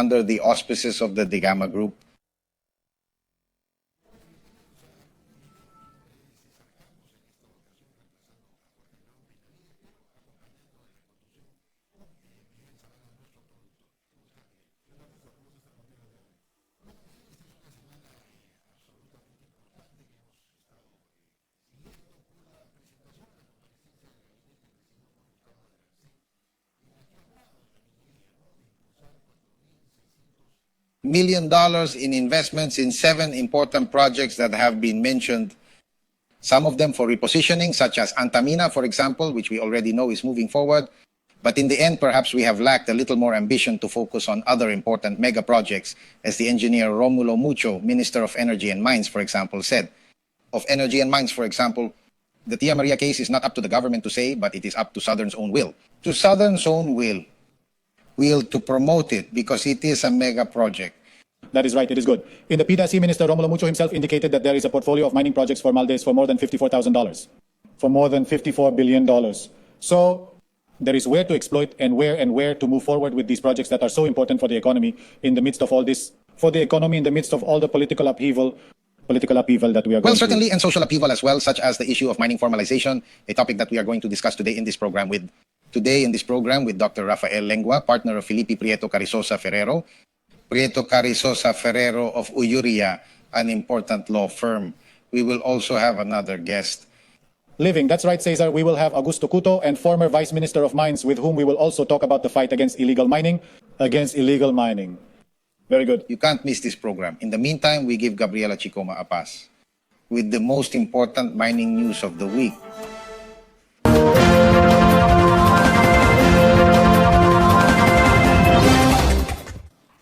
under the auspices of the Digama Group? $1 million in investments in 7 important projects that have been mentioned, some of them for repositioning, such as Antamina, for example, which we already know is moving forward. But in the end, perhaps we have lacked a little more ambition to focus on other important mega projects, as the engineer Romulo Mucho, Minister of Energy and Mines, for example, said. Of Energy and Mines, for example, the Tia Maria case is not up to the government to say, but it is up to Southern's own will. To Southern's own will to promote it because it is a mega project. That is right, it is good. In the PDAC, Minister Romulo Mucho himself indicated that there is a portfolio of mining projects for Maldives for more than $54,000, for more than $54 billion. So there is where to exploit and where to move forward with these projects that are so important for the economy in the midst of all this, for the economy in the midst of all the political upheaval that we are going Well, certainly, through. and social upheaval as well, such as the issue of mining formalization, a topic that we are going to discuss today in this program with Dr. Rafael Lengua, partner of Philippi, Prietocarrizosa, Ferrero. Prietocarrizosa, Ferrero of Uría, an important law firm. We will also have another guest. Living, that's right, Cesar. We will have Augusto Cauti and former Vice Minister of Mines, with whom we will also talk about the fight against illegal mining. Very good. You can't miss this program. In the meantime, we give Gabriela Chicoma a pass with the most important mining news of the week.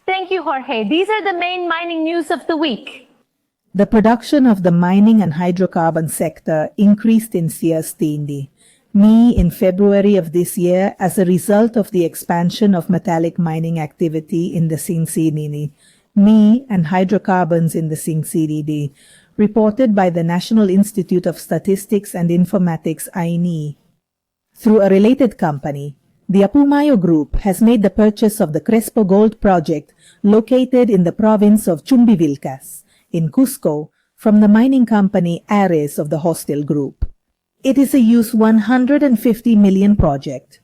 Thank you, Jorge. These are the main mining news of the week. The production of the mining and hydrocarbon sector increased in Siastindi, in February of this year as a result of the expansion of metallic mining activity in the Singsinini, and hydrocarbons in the Singsinini, reported by the National Institute of Statistics and Informatics, INI. Through a related company, the Apumayo Group has made the purchase of the Crespo Gold project located in the province of Chumbivilcas, in Cusco, from the mining company Ares of the Hostel Group. It is a $150 million project,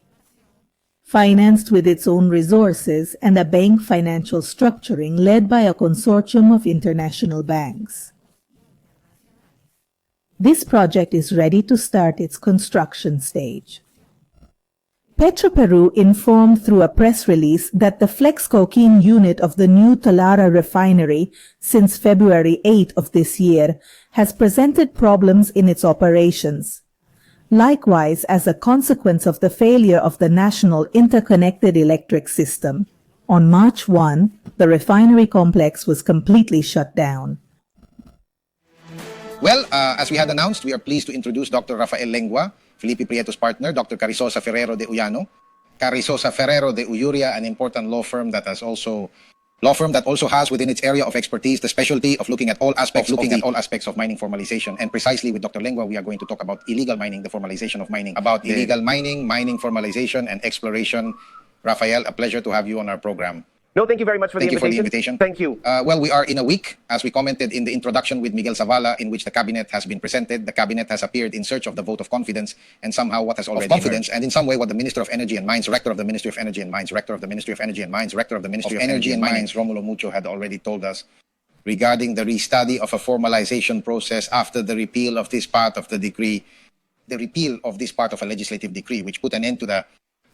financed with its own resources and a bank financial structuring led by a consortium of international banks. This project is ready to start its construction stage. Petroperu informed through a press release that the flex cocaine unit of the new Talara refinery since February 8 of this year has presented problems in its operations. Likewise, as a consequence of the failure of the national interconnected electric system, on March 1, the refinery complex was completely shut down. Well, as we had announced, we are pleased to introduce Dr. Rafael Lengua, Philippi Prieto's partner, Dr. Carrizosa Ferrero de Uyano. Carrizosa Ferrero de Uría, an important law firm that also has within its area of expertise the specialty of looking at all aspects of mining formalization. And precisely with Dr. Lengua, we are going to talk about illegal mining, the formalization of mining, illegal mining, mining formalization, and exploration. Rafael, a pleasure to have you on our program. No, thank you very much for the invitation. Thank you. Well, we are in a week, as we commented in the introduction with Miguel Zavala, in which the cabinet has been presented. The cabinet has appeared in search of the vote of confidence, and somehow what has already emerged, and in some way what the Minister of Energy and Mines, Rector of the Ministry of Energy and Mines, Rector of the Ministry of Energy and Mines, Rector of the Ministry of Energy and Mines, Romulo Mucho had already told us regarding the restudy of a formalization process after the repeal of this part of the decree, the repeal of this part of a legislative decree, which put an end to the...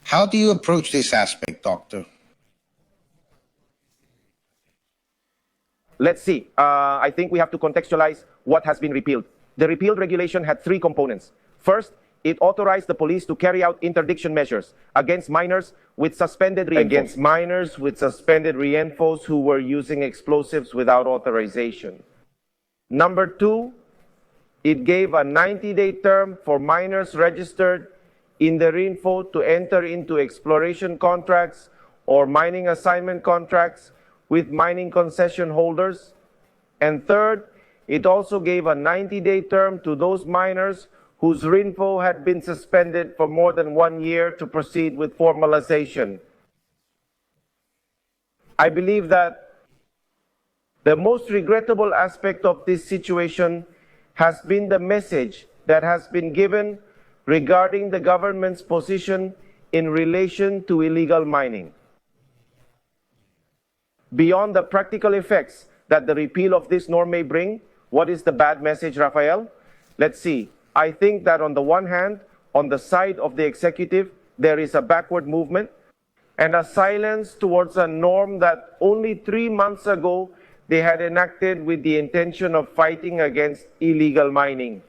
How do you approach this aspect, Doctor? Let's see. I think we have to contextualize what has been repealed. The repealed regulation had 3 components. First, it authorized the police to carry out interdiction measures against minors with suspended reinfos. Who were using explosives without authorization. Number 2, it gave a 90-day term for minors registered in the reinfo to enter into exploration contracts or mining assignment contracts with mining concession holders. And third, it also gave a 90-day term to those miners whose RINFO had been suspended for more than 1 year to proceed with formalization. I believe that the most regrettable aspect of this situation has been the message that has been given regarding the government's position in relation to illegal mining. Beyond the practical effects that the repeal of this norm may bring, what is the bad message, Rafael? Let's see. I think that on the one hand, on the side of the executive, there is a backward movement and a silence towards a norm that only 3 months ago they had enacted with the intention of fighting against illegal mining.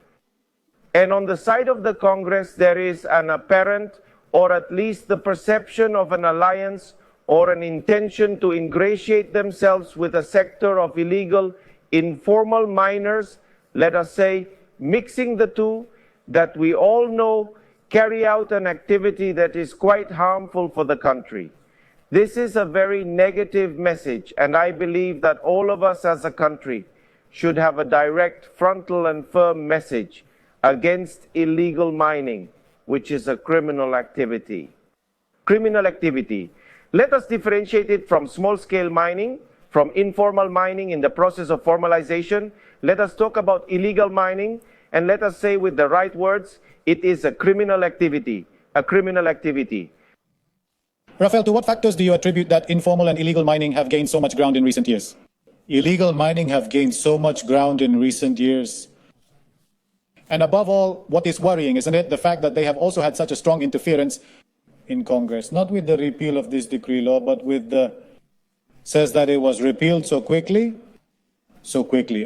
And on the side of the Congress, there is an apparent, or at least the perception of an alliance or an intention to ingratiate themselves with a sector of illegal, informal miners, let us say, mixing the two, that we all know carry out an activity that is quite harmful for the country. This is a very negative message, and I believe that all of us as a country should have a direct, frontal, and firm message against illegal mining, which is a criminal activity. Criminal activity. Let us differentiate it from small-scale mining, from informal mining in the process of formalization. Let us talk about illegal mining, and let us say with the right words, it is a criminal activity, a criminal activity. Rafael, to what factors do you attribute that informal and illegal mining have gained so much ground in recent years? Illegal mining have gained so much ground in recent years. And above all, what is worrying, isn't it? The fact that they have also had such a strong interference in Congress, not with the repeal of this decree law, but with the, says that it was repealed so quickly.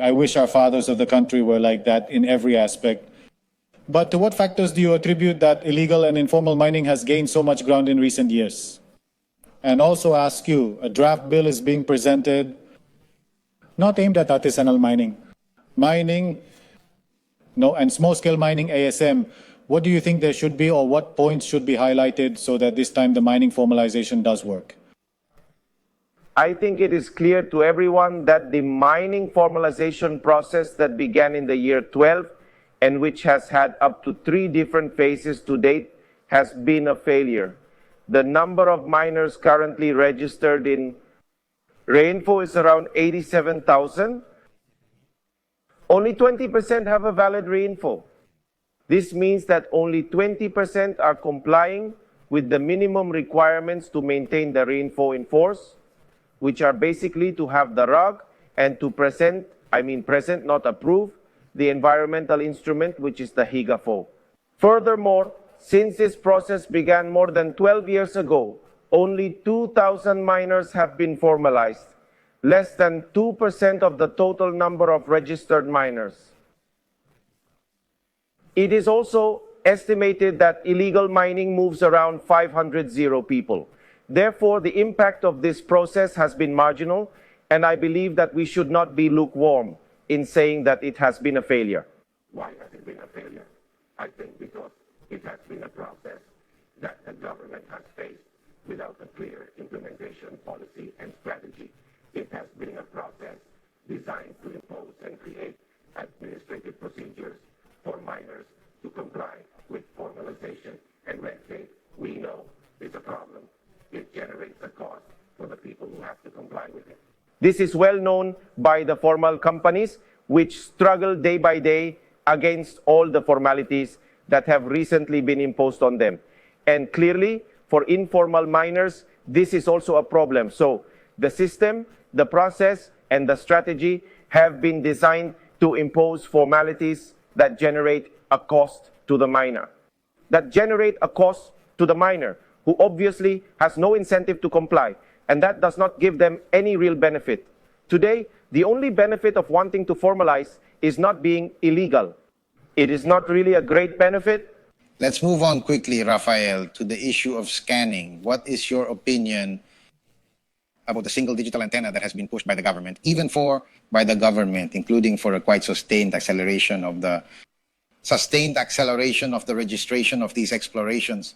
I wish our fathers of the country were like that in every aspect. But to what factors do you attribute that illegal and informal mining has gained so much ground in recent years? And also ask you, a draft bill is being presented, not aimed at artisanal mining, and small-scale mining ASM. What do you think there should be, or what points should be highlighted so that this time the mining formalization does work? I think it is clear to everyone that the mining formalization process that began in the year 12 and which has had up to 3 different phases to date has been a failure. The number of miners currently registered in Reinfo is around 87,000. Only 20% have a valid Reinfo. This means that only 20% are complying with the minimum requirements to maintain the Reinfo in force, which are basically to have the RUG and to present, not approve, the environmental instrument, which is the HIGAFO. Furthermore, since this process began more than 12 years ago, only 2,000 miners have been formalized, less than 2% of the total number of registered miners. It is also estimated that illegal mining moves around 500 people. Therefore, the impact of this process has been marginal, and I believe that we should not be lukewarm in saying that it has been a failure. Why has it been a failure? I think because it has been a process that the government has faced without a clear implementation policy and strategy. It has been a process designed to impose and create administrative procedures for miners to comply with formalization and red tape. We know is a problem. It generates a cost for the people who have to comply with it. This is well known by the formal companies, which struggle day by day against all the formalities that have recently been imposed on them. And clearly, for informal miners, this is also a problem. So the system, the process, and the strategy have been designed to impose formalities that generate a cost to the miner, who obviously has no incentive to comply, and that does not give them any real benefit. Today, the only benefit of wanting to formalize is not being illegal. It is not really a great benefit. Let's move on quickly, Rafael, to the issue of scanning. What is your opinion about the single digital antenna that has been pushed by the government, including for a quite sustained acceleration of the registration of these explorations?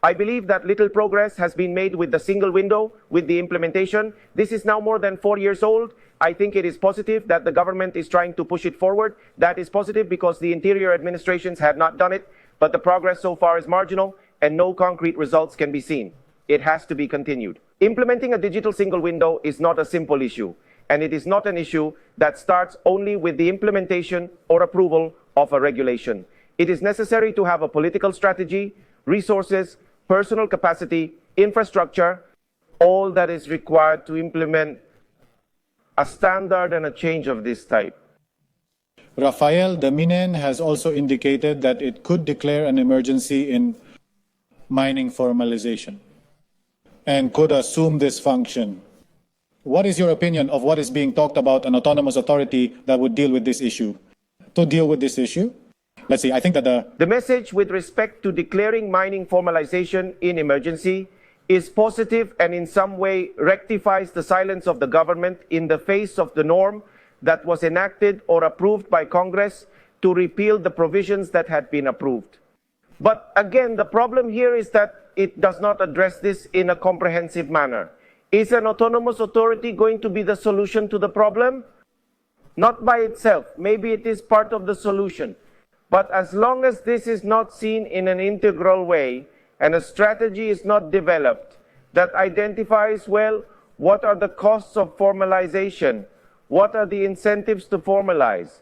I believe that little progress has been made with the single window, with the implementation. This is now more than 4 years old. I think it is positive that the government is trying to push it forward. That is positive because the interior administrations had not done it, but the progress so far is marginal and no concrete results can be seen. it has to be continued. Implementing a digital single window is not a simple issue, and it is not an issue that starts only with the implementation or approval of a regulation. It is necessary to have a political strategy, resources, personal capacity, infrastructure, all that is required to implement a standard and a change of this type. Rafael, the Minen has also indicated that it could declare an emergency in mining formalization and could assume this function. What is your opinion of what is being talked about an autonomous authority that would deal with this issue? To deal with this issue? Let's see, I think that the message with respect to declaring mining formalization in emergency is positive and in some way rectifies the silence of the government in the face of the norm that was enacted or approved by Congress to repeal the provisions that had been approved. But again, the problem here is that it does not address this in a comprehensive manner. Is an autonomous authority going to be the solution to the problem? Not by itself. Maybe it is part of the solution. But as long as this is not seen in an integral way and a strategy is not developed that identifies, well, what are the costs of formalization? What are the incentives to formalize?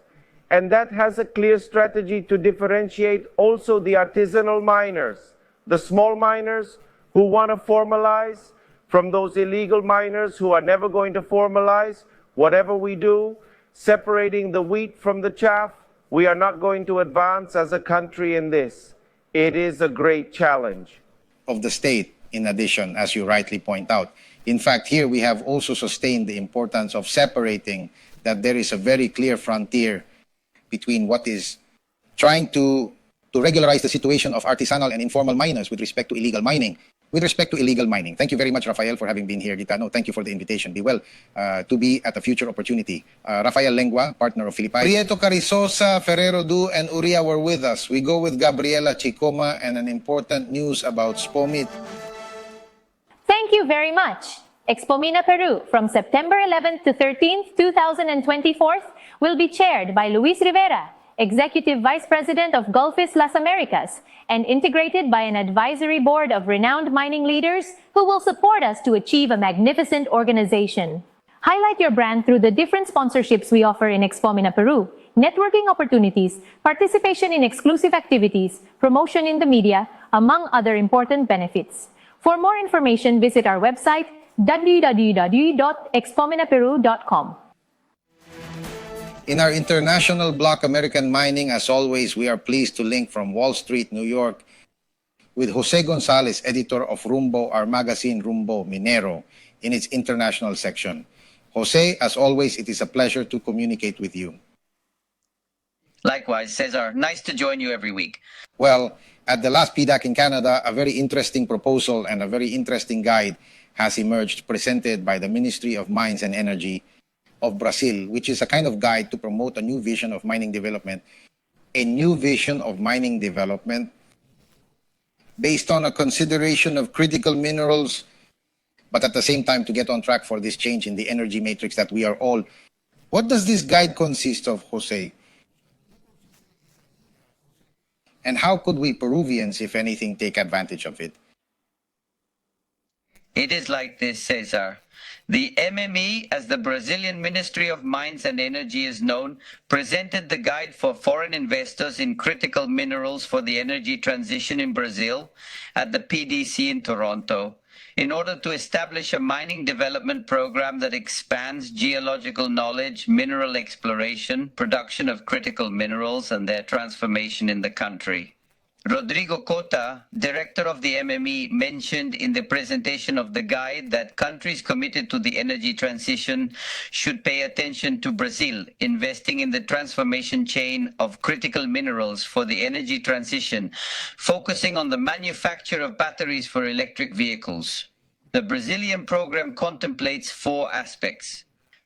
And that has a clear strategy to differentiate also the artisanal miners, the small miners who want to formalize from those illegal miners who are never going to formalize. Whatever we do, separating the wheat from the chaff, we are not going to advance as a country in this. It is a great challenge. Of the state, in addition, as you rightly point out. In fact, here we have also sustained the importance of separating that there is a very clear frontier between what is trying to regularize the situation of artisanal and informal miners with respect to illegal mining. With respect to illegal mining, thank you very much, Rafael, for having been here. Gitano, thank you for the invitation. Be well to be at a future opportunity. Rafael Lengua, partner of Philippi. Prietocarrizosa, Ferrero and Uría were with us. We go with Gabriela Chicoma and an important news about Spomit. Thank you very much. Expomina Peru from September 11th to 13th, 2024 will be chaired by Luis Rivera, Executive Vice President of Gulfis Las Americas, and integrated by an advisory board of renowned mining leaders who will support us to achieve a magnificent organization. Highlight your brand through the different sponsorships we offer in Expomina Peru, networking opportunities, participation in exclusive activities, promotion in the media, among other important benefits. For more information, visit our website www.expominaperu.com. In our international block, American Mining, as always, we are pleased to link from Wall Street, New York, with José Gonzales, editor of Rumbo, our magazine Rumbo Minero, in its international section. José, as always, it is a pleasure to communicate with you. Likewise, Cesar. Nice to join you every week. Well, at the last PDAC in Canada, a very interesting proposal and a very interesting guide has emerged, presented by the Ministry of Mines and Energy of Brazil, which is a kind of guide to promote a new vision of mining development. A new vision of mining development based on a consideration of critical minerals, but at the same time to get on track for this change in the energy matrix that we are all. What does this guide consist of, Jose? And how could we Peruvians, if anything, take advantage of it? It is like this, Cesar. The MME, as the Brazilian Ministry of Mines and Energy is known, presented the guide for foreign investors in critical minerals for the energy transition in Brazil at the PDC in Toronto, in order to establish a mining development program that expands geological knowledge, mineral exploration, production of critical minerals, and their transformation in the country. Rodrigo Cota, director of the MME, mentioned in the presentation of the guide that countries committed to the energy transition should pay attention to Brazil, investing in the transformation chain of critical minerals for the energy transition, focusing on the manufacture of batteries for electric vehicles. The Brazilian program contemplates 4 aspects.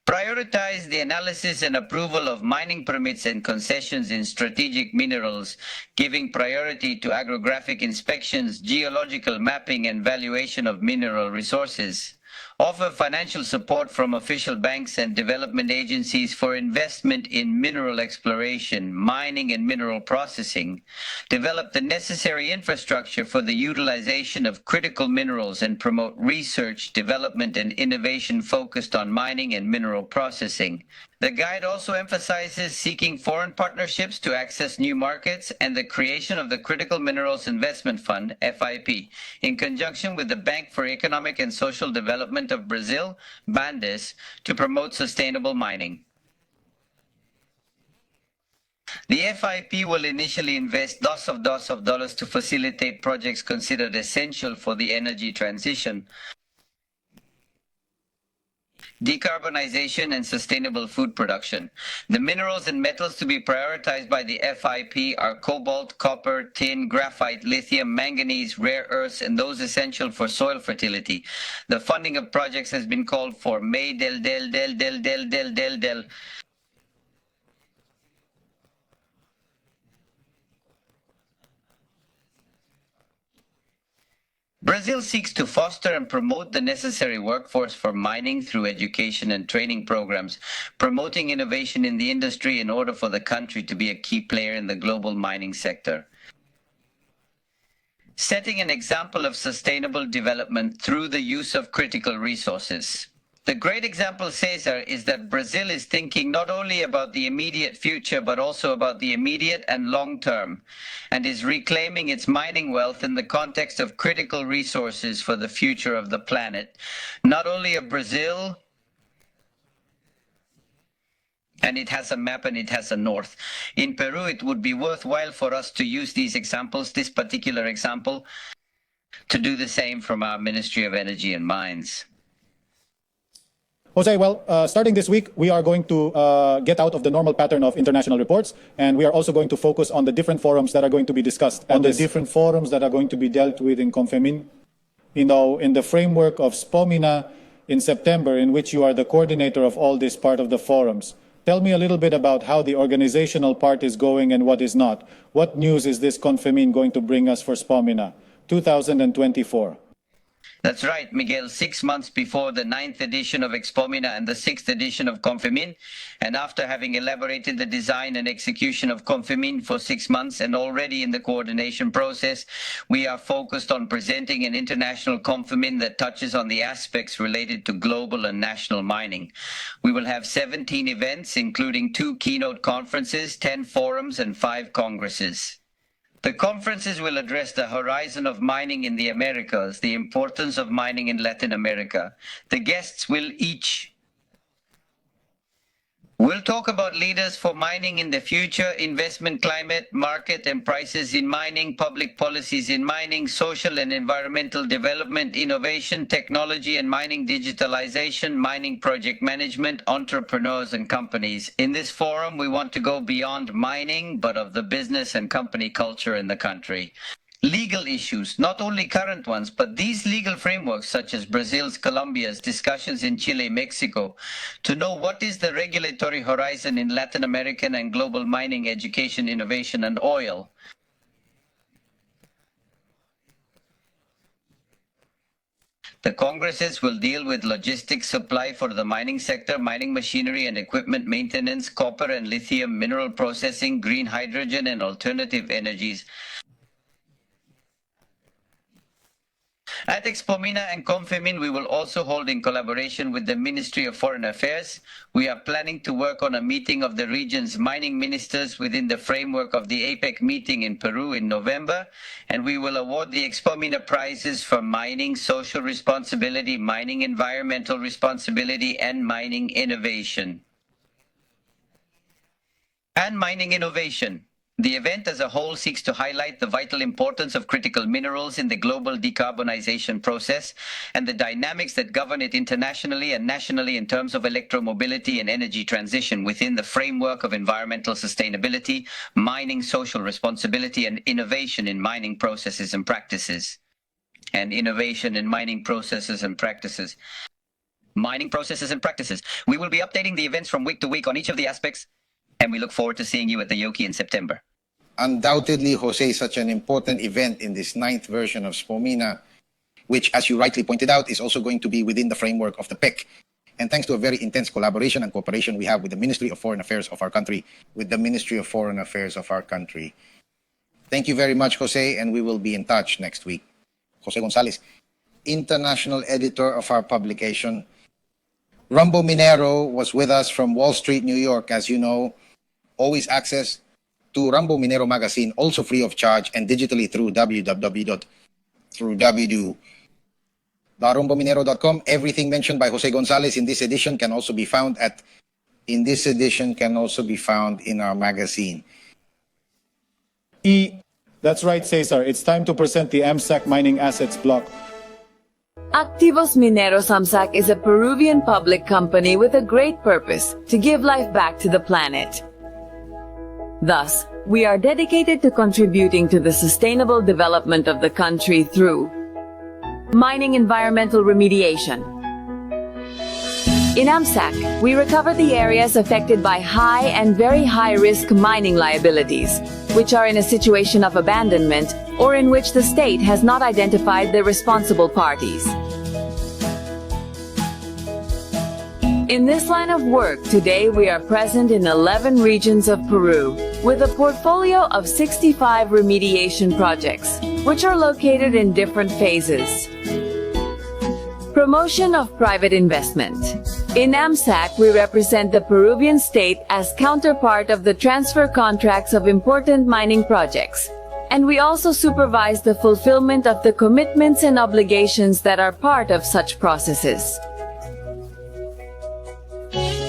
Prioritize the analysis and approval of mining permits and concessions in strategic minerals, giving priority to agrographic inspections, geological mapping, and valuation of mineral resources. offer financial support from official banks and development agencies for investment in mineral exploration, mining, and mineral processing, develop the necessary infrastructure for the utilization of critical minerals, and promote research, development, and innovation focused on mining and mineral processing. The guide also emphasizes seeking foreign partnerships to access new markets and the creation of the Critical Minerals Investment Fund, FIP, in conjunction with the Bank for Economic and Social Development of Brazil, BANDES, to promote sustainable mining. The FIP will initially invest dos of dollars to facilitate projects considered essential for the energy transition, decarbonization, and sustainable food production. The minerals and metals to be prioritized by the FIP are cobalt, copper, tin, graphite, lithium, manganese, rare earths, and those essential for soil fertility. The funding of projects has been called for May del. Brazil seeks to foster and promote the necessary workforce for mining through education and training programs, promoting innovation in the industry in order for the country to be a key player in the global mining sector. Setting an example of sustainable development through the use of critical resources. The great example, Cesar, is that Brazil is thinking not only about the immediate future, but also about the immediate and long term, and is reclaiming its mining wealth in the context of critical resources for the future of the planet. Not only of Brazil, and it has a map and it has a north. In Peru, it would be worthwhile for us to use these examples, this particular example, to do the same from our Ministry of Energy and Mines. Jose, well, starting this week, we are going to get out of the normal pattern of international reports, and we are also going to focus on the different forums that are going to be discussed. On the different forums that are going to be dealt with in CONFEMIN, in the framework of Expomina in September, in which you are the coordinator of all this part of the forums. Tell me a little bit about how the organizational part is going and what is not. What news is this CONFEMIN going to bring us for Expomina 2024? That's right, Miguel. 6 months before the 9th edition of Expomina and the 6th edition of CONFEMIN, and after having elaborated the design and execution of CONFEMIN for 6 months and already in the coordination process, we are focused on presenting an international CONFEMIN that touches on the aspects related to global and national mining. We will have 17 events, including 2 keynote conferences, 10 forums, and 5 congresses. The conferences will address the horizon of mining in the Americas, the importance of mining in Latin America. The guests will talk about leaders for mining in the future, investment climate, market and prices in mining, public policies in mining, social and environmental development, innovation, technology and mining digitalization, mining project management, entrepreneurs and companies. In this forum, we want to go beyond mining, but of the business and company culture in the country. Legal issues, not only current ones, but these legal frameworks such as Brazil's, Colombia's, discussions in Chile, Mexico, to know what is the regulatory horizon in Latin American and global mining, education, innovation, and oil. The congresses will deal with logistics supply for the mining sector, mining machinery and equipment maintenance, copper and lithium, mineral processing, green hydrogen, and alternative energies. At Expomina and CONFEMIN, we will also hold in collaboration with the Ministry of Foreign Affairs. We are planning to work on a meeting of the region's mining ministers within the framework of the APEC meeting in Peru in November, and we will award the Expomina prizes for mining social responsibility, mining environmental responsibility, and mining innovation. The event as a whole seeks to highlight the vital importance of critical minerals in the global decarbonization process and the dynamics that govern it internationally and nationally in terms of electromobility and energy transition within the framework of environmental sustainability, mining social responsibility, and innovation in mining processes and practices. Mining processes and practices. We will be updating the events from week to week on each of the aspects, and we look forward to seeing you at the Yoki in September. Undoubtedly, Jose, such an important event in this 9th version of Expomina. which, as you rightly pointed out, is also going to be within the framework of the PEC. And thanks to a very intense collaboration and cooperation we have with the Ministry of Foreign Affairs of our country, Thank you very much, Jose, and we will be in touch next week. Jose Gonzales, international editor of our publication. Rumbo Minero was with us from Wall Street, New York. As you know, always access to Rumbo Minero magazine, also free of charge and digitally through www.rumbominero.com. Everything mentioned by Jose Gonzales in this edition can also be found in our magazine. That's right, Cesar. It's time to present the AMSAC Mining Assets Block. Activos Mineros AMSAC is a Peruvian public company with a great purpose: to give life back to the planet. Thus, we are dedicated to contributing to the sustainable development of the country through mining environmental remediation. In AMSAC, we recover the areas affected by high and very high-risk mining liabilities, which are in a situation of abandonment or in which the state has not identified the responsible parties. In this line of work, today we are present in 11 regions of Peru, with a portfolio of 65 remediation projects, which are located in different phases. Promotion of private investment. In AMSAC, we represent the Peruvian state as counterpart of the transfer contracts of important mining projects, and we also supervise the fulfillment of the commitments and obligations that are part of such processes.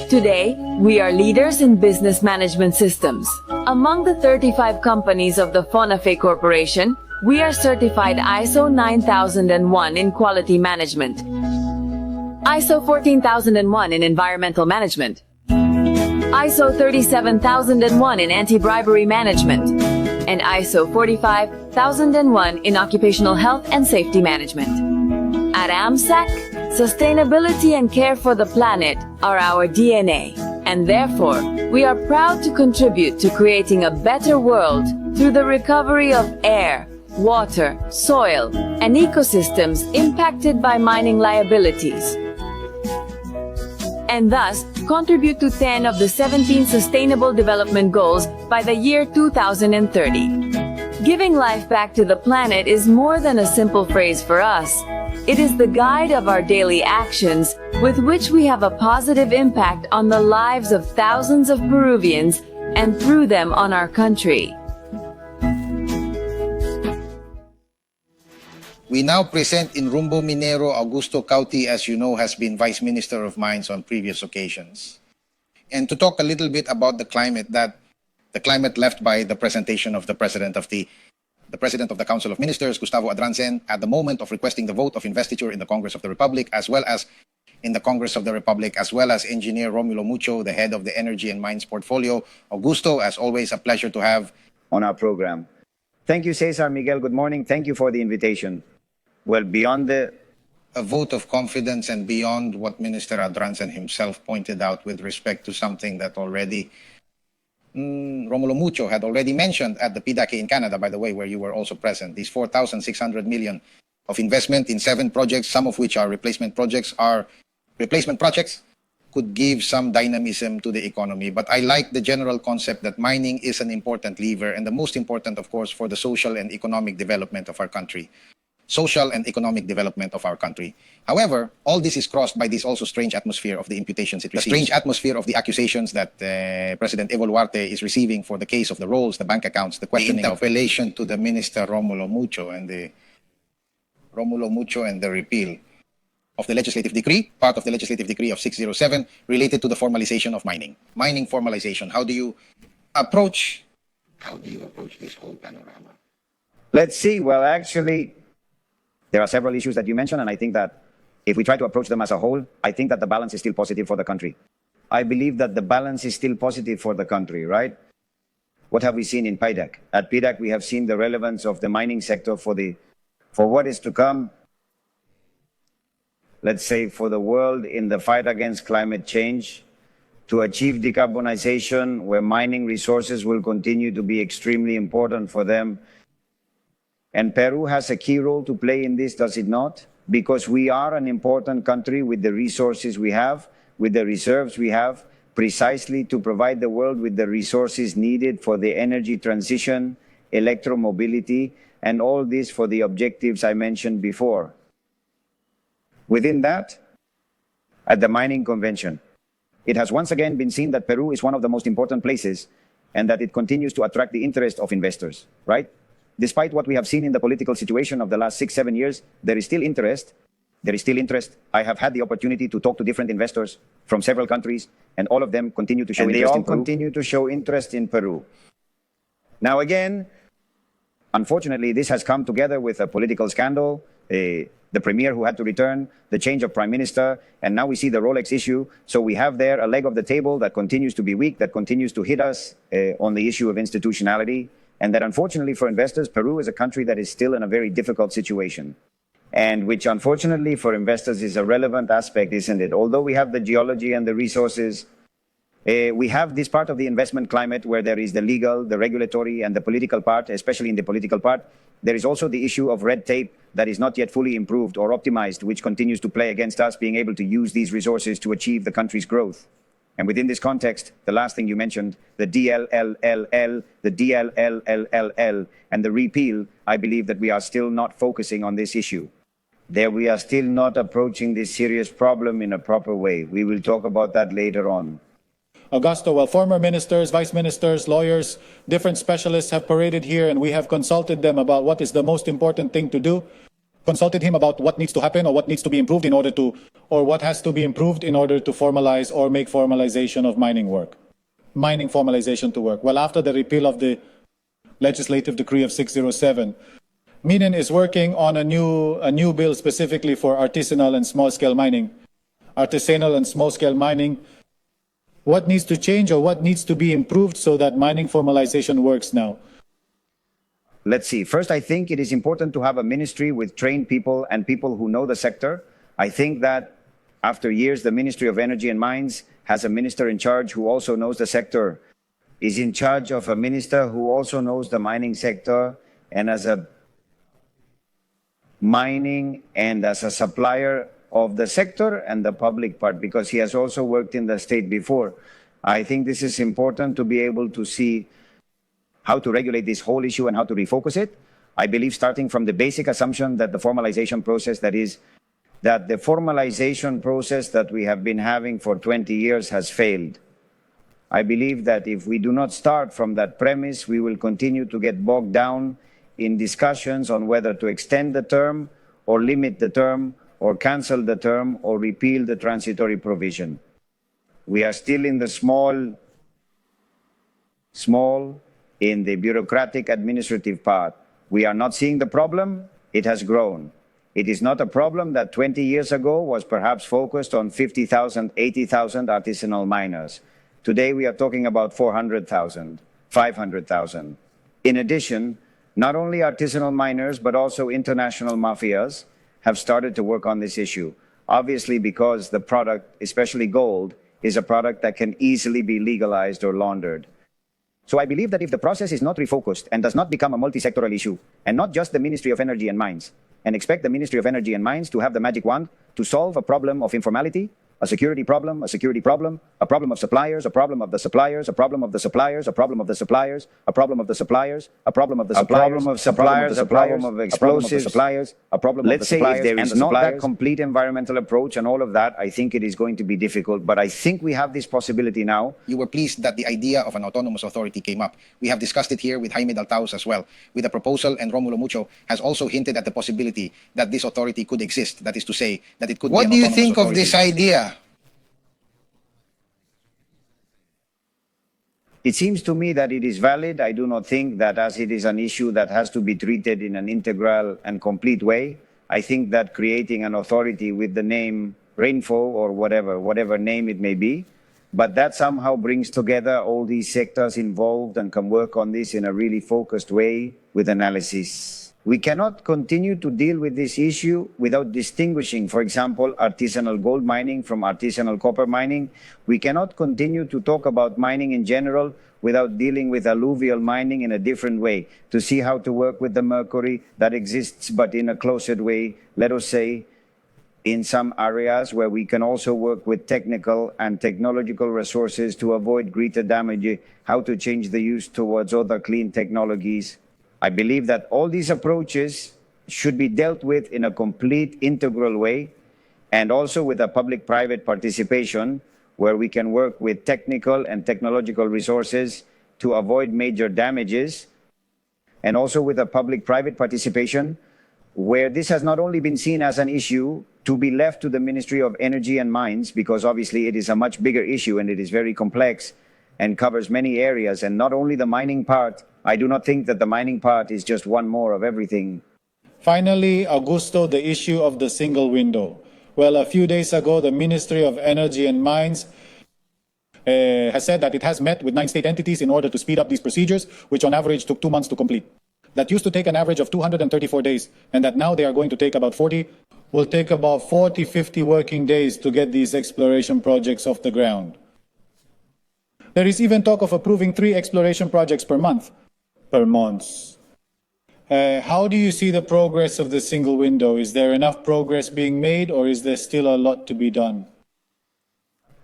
Today, we are leaders in business management systems. Among the 35 companies of the FONAFE Corporation, we are certified ISO 9001 in quality management, ISO 14001 in environmental management, ISO 37001 in anti-bribery management, and ISO 45001 in occupational health and safety management. At AMSAC, sustainability and care for the planet are our DNA, and therefore, we are proud to contribute to creating a better world through the recovery of air, water, soil, and ecosystems impacted by mining liabilities, and thus contribute to 10 of the 17 Sustainable Development Goals by the year 2030. Giving life back to the planet is more than a simple phrase for us. It is the guide of our daily actions, with which we have a positive impact on the lives of thousands of Peruvians and through them on our country. We now present in Rumbo Minero Augusto Cauti, as you know, has been Vice Minister of Mines on previous occasions. And to talk a little bit about the climate left by the presentation of the President of the Council of Ministers, Gustavo Adranzen, at the moment of requesting the vote of investiture in the Congress of the Republic, as well as in the Congress of the Republic, as well as Engineer Romulo Mucho, the head of the Energy and Mines portfolio. Augusto, as always, a pleasure to have on our program. Thank you, Cesar. Miguel, good morning. Thank you for the invitation. Well, beyond a vote of confidence and beyond what Minister Adranzen himself pointed out with respect to something that already Romulo Mucho had already mentioned at the PDAC in Canada, by the way, where you were also present. These 4,600 million of investment in 7 projects, some of which are replacement projects, could give some dynamism to the economy. But I like the general concept that mining is an important lever, and the most important, of course, for the social and economic development of our country. However, all this is crossed by this also strange atmosphere of the imputations it receives. The strange atmosphere of the accusations that President Evo Duarte is receiving for the case of the rolls, the bank accounts, the questioning of relation to the Minister Romulo Mucho and the repeal of the legislative decree, part of the legislative decree of 607, related to the formalization of mining. Mining formalization. How do you approach this whole panorama? Let's see. Well, actually, there are several issues that you mentioned, and I think that if we try to approach them as a whole, I think that the balance is still positive for the country. I believe that the balance is still positive for the country, right? What have we seen in PDAC? At PDAC, we have seen the relevance of the mining sector for what is to come, let's say, for the world in the fight against climate change, to achieve decarbonization, where mining resources will continue to be extremely important for them. And Peru has a key role to play in this, does it not? because we are an important country with the resources we have, with the reserves we have, precisely to provide the world with the resources needed for the energy transition, electromobility, and all this for the objectives I mentioned before. Within that, at the Mining Convention, it has once again been seen that Peru is one of the most important places and that it continues to attract the interest of investors, right? Despite what we have seen in the political situation of the last 6-7 years, there is still interest. There is still interest. I have had the opportunity to talk to different investors from several countries, and all of them continue to show interest in Peru. And they all continue to show interest in Peru. Now again, unfortunately, this has come together with a political scandal, the premier who had to return, the change of prime minister, and now we see the Rolex issue. So we have there a leg of the table that continues to be weak, that continues to hit us on the issue of institutionality, and that unfortunately for investors, Peru is a country that is still in a very difficult situation. And which unfortunately for investors is a relevant aspect, isn't it? Although we have the geology and the resources, we have this part of the investment climate where there is the legal, the regulatory, and the political part, especially in the political part. There is also the issue of red tape that is not yet fully improved or optimized, which continues to play against us being able to use these resources to achieve the country's growth. And within this context, the last thing you mentioned, the DLLLL, the DLLLL, and the repeal, I believe that we are still not focusing on this issue. There we are still not approaching this serious problem in a proper way. We will talk about that later on. Augusto, well, former ministers, vice ministers, lawyers, different specialists have paraded here, and we have consulted them about what is the most important thing to do, consulted him about what needs to happen or what needs to be improved in order to, or what has to be improved in order to formalize or make formalization of mining work, mining formalization to work. Well, after the repeal of the legislative decree of 607, Minen is working on a new bill specifically for artisanal and small-scale mining. Artisanal and small-scale mining, what needs to change or what needs to be improved so that mining formalization works now? Let's see. First, I think it is important to have a ministry with trained people and people who know the sector. I think that after years, the Ministry of Energy and Mines has a minister in charge who also knows the sector, is in charge of a minister who also knows the mining sector, and as a mining and as a supplier of the sector and the public part, because he has also worked in the state before. I think this is important to be able to see how to regulate this whole issue and how to refocus it. I believe starting from the basic assumption that the formalization process, that the formalization process that we have been having for 20 years has failed. I believe that if we do not start from that premise, we will continue to get bogged down in discussions on whether to extend the term or limit the term or cancel the term or repeal the transitory provision. We are still in the small in the bureaucratic administrative part. We are not seeing the problem, it has grown. It is not a problem that 20 years ago was perhaps focused on 50,000, 80,000 artisanal miners. Today we are talking about 400,000, 500,000. In addition, not only artisanal miners, but also international mafias have started to work on this issue. Obviously because the product, especially gold, is a product that can easily be legalized or laundered. So I believe that if the process is not refocused and does not become a multi-sectoral issue, and not just the Ministry of Energy and Mines, and expect the Ministry of Energy and Mines to have the magic wand to solve a problem of informality, a security problem, a problem of suppliers, a problem of the suppliers, a problem of the suppliers, a problem of the suppliers, a problem of the suppliers, a problem of the suppliers, a problem of explosives, suppliers, a problem of the suppliers. Let's say if there is not that complete environmental approach and all of that, I think it is going to be difficult, but I think we have this possibility now. You were pleased that the idea of an autonomous authority came up. We have discussed it here with Jaime Daltaos as well, with a proposal, and Romulo Mucho has also hinted at the possibility that this authority could exist. That is to say, that it could be an autonomous authority. What do you think of this idea? It seems to me that it is valid. I do not think that as it is an issue that has to be treated in an integral and complete way, I think that creating an authority with the name Rainfo or whatever name it may be, but that somehow brings together all these sectors involved and can work on this in a really focused way with analysis. We cannot continue to deal with this issue without distinguishing, for example, artisanal gold mining from artisanal copper mining. We cannot continue to talk about mining in general without dealing with alluvial mining in a different way, to see how to work with the mercury that exists but in a closed way, let us say, in some areas where we can also work with technical and technological resources to avoid greater damage, how to change the use towards other clean technologies. I believe that all these approaches should be dealt with in a complete integral way, and also with a public-private participation where we can work with technical and technological resources to avoid major damages, and also with a public-private participation where this has not only been seen as an issue to be left to the Ministry of Energy and Mines, because obviously it is a much bigger issue and it is very complex and covers many areas, and not only the mining part. I do not think that the mining part is just one more of everything. Finally, Augusto, the issue of the single window. Well, a few days ago, the Ministry of Energy and Mines has said that it has met with 9 state entities in order to speed up these procedures, which on average took 2 months to complete. That used to take an average of 234 days, and that now they are going to take about 40, will take about 40, 50 working days to get these exploration projects off the ground. There is even talk of approving 3 exploration projects per month. How do you see the progress of the single window? Is there enough progress being made, or is there still a lot to be done?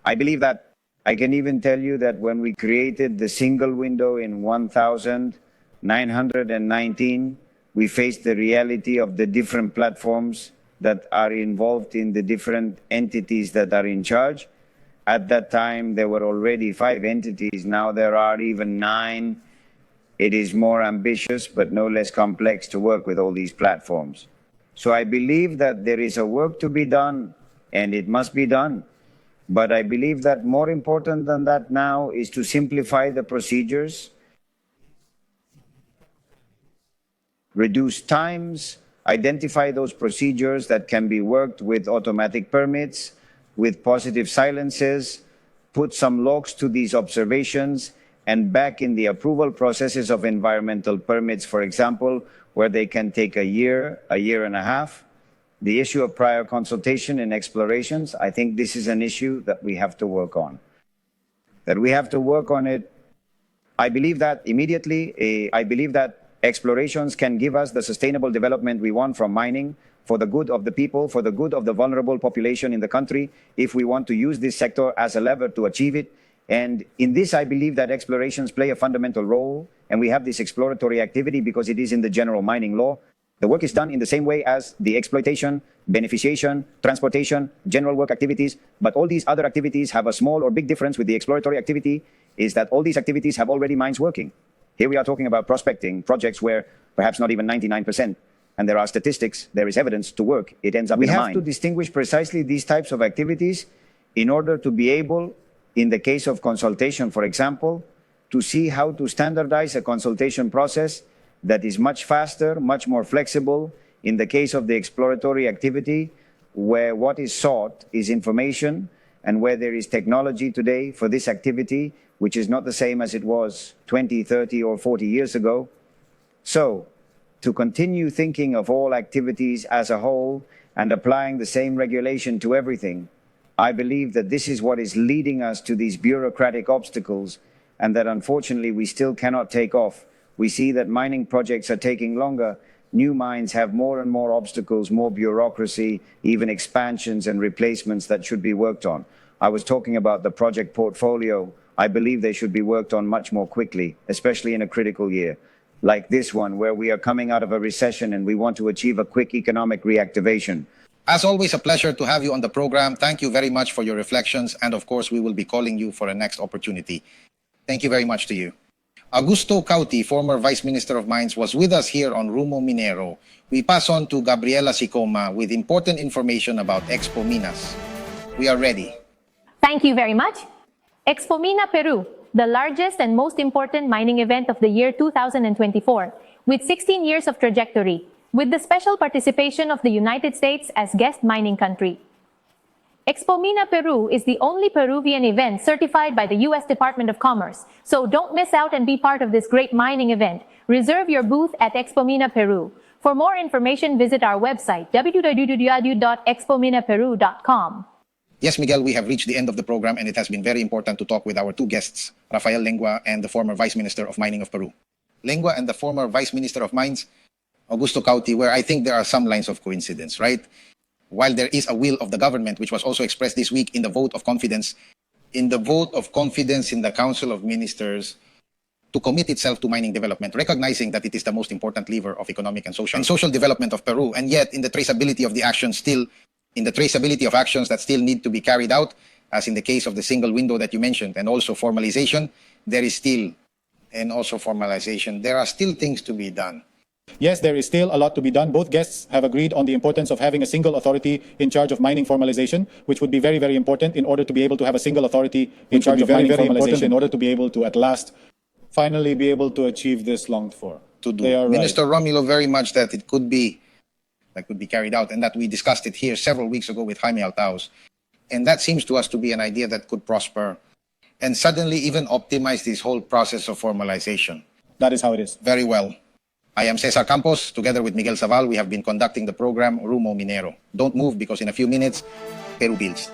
I believe that I can even tell you that when we created the single window in 1919, we faced the reality of the different platforms that are involved in the different entities that are in charge. At that time, there were already 5 entities. Now there are even 9. It is more ambitious, but no less complex to work with all these platforms. So I believe that there is a work to be done, and it must be done. But I believe that more important than that now is to simplify the procedures, reduce times, identify those procedures that can be worked with automatic permits, with positive silences, put some logs to these observations, and back in the approval processes of environmental permits, for example, where they can take a year and a half. The issue of prior consultation and explorations, I think this is an issue that we have to work on. That we have to work on it. I believe that immediately, I believe that explorations can give us the sustainable development we want from mining for the good of the people, for the good of the vulnerable population in the country, if we want to use this sector as a lever to achieve it. And in this, I believe that explorations play a fundamental role, and we have this exploratory activity because it is in the general mining law. The work is done in the same way as the exploitation, beneficiation, transportation, general work activities, but all these other activities have a small or big difference with the exploratory activity, is that all these activities have already mines working. Here we are talking about prospecting projects where perhaps not even 99%, and there are statistics, there is evidence to work, it ends up in a mine. We have to distinguish precisely these types of activities in order to be able, in the case of consultation, for example, to see how to standardize a consultation process that is much faster, much more flexible. In the case of the exploratory activity, where what is sought is information, and where there is technology today for this activity, which is not the same as it was 20, 30, or 40 years ago. So, to continue thinking of all activities as a whole and applying the same regulation to everything, I believe that this is what is leading us to these bureaucratic obstacles, and that unfortunately we still cannot take off. We see that mining projects are taking longer. New mines have more and more obstacles, more bureaucracy, even expansions and replacements that should be worked on. I was talking about the project portfolio. I believe they should be worked on much more quickly, especially in a critical year, like this one, where we are coming out of a recession and we want to achieve a quick economic reactivation. As always, a pleasure to have you on the program. Thank you very much for your reflections. And of course, we will be calling you for a next opportunity. Thank you very much to you. Augusto Cauti, former Vice Minister of Mines, was with us here on Rumbo Minero. We pass on to Gabriela Sicoma with important information about Expominas. We are ready. Thank you very much. Expomina Peru, the largest and most important mining event of the year 2024, with 16 years of trajectory, with the special participation of the United States as guest mining country. Expomina Peru is the only Peruvian event certified by the U.S. Department of Commerce, so don't miss out and be part of this great mining event. Reserve your booth at Expomina Peru. For more information, visit our website, www.expominaperu.com. Yes, Miguel, we have reached the end of the program, and it has been very important to talk with our 2 guests, Rafael Lengua and the former Vice Minister of Mining of Peru. Lengua and the former Vice Minister of Mines, Augusto Cauti, where I think there are some lines of coincidence, right? while there is a will of the government, which was also expressed this week in the vote of confidence, in the Council of Ministers, to commit itself to mining development, recognizing that it is the most important lever of economic and social development of Peru. And yet, in the traceability of actions that still need to be carried out, as in the case of the single window that you mentioned, and also formalization, there are still things to be done. Yes, there is still a lot to be done. Both guests have agreed on the importance of having a single authority in charge of mining formalization, which would be very, very important in order to be able to have a single authority in charge of mining formalization, in order to be able to, at last, finally be able to achieve this longed for. They are Minister Romulo very much that it could be carried out, and that we discussed it here several weeks ago with Jaime Altaos. And that seems to us to be an idea that could prosper and suddenly even optimize this whole process of formalization. That is how it is. Very well. I am Cesar Campos. Together with Miguel Saval, we have been conducting the program Rumbo Minero. Don't move, because in a few minutes, Peru builds.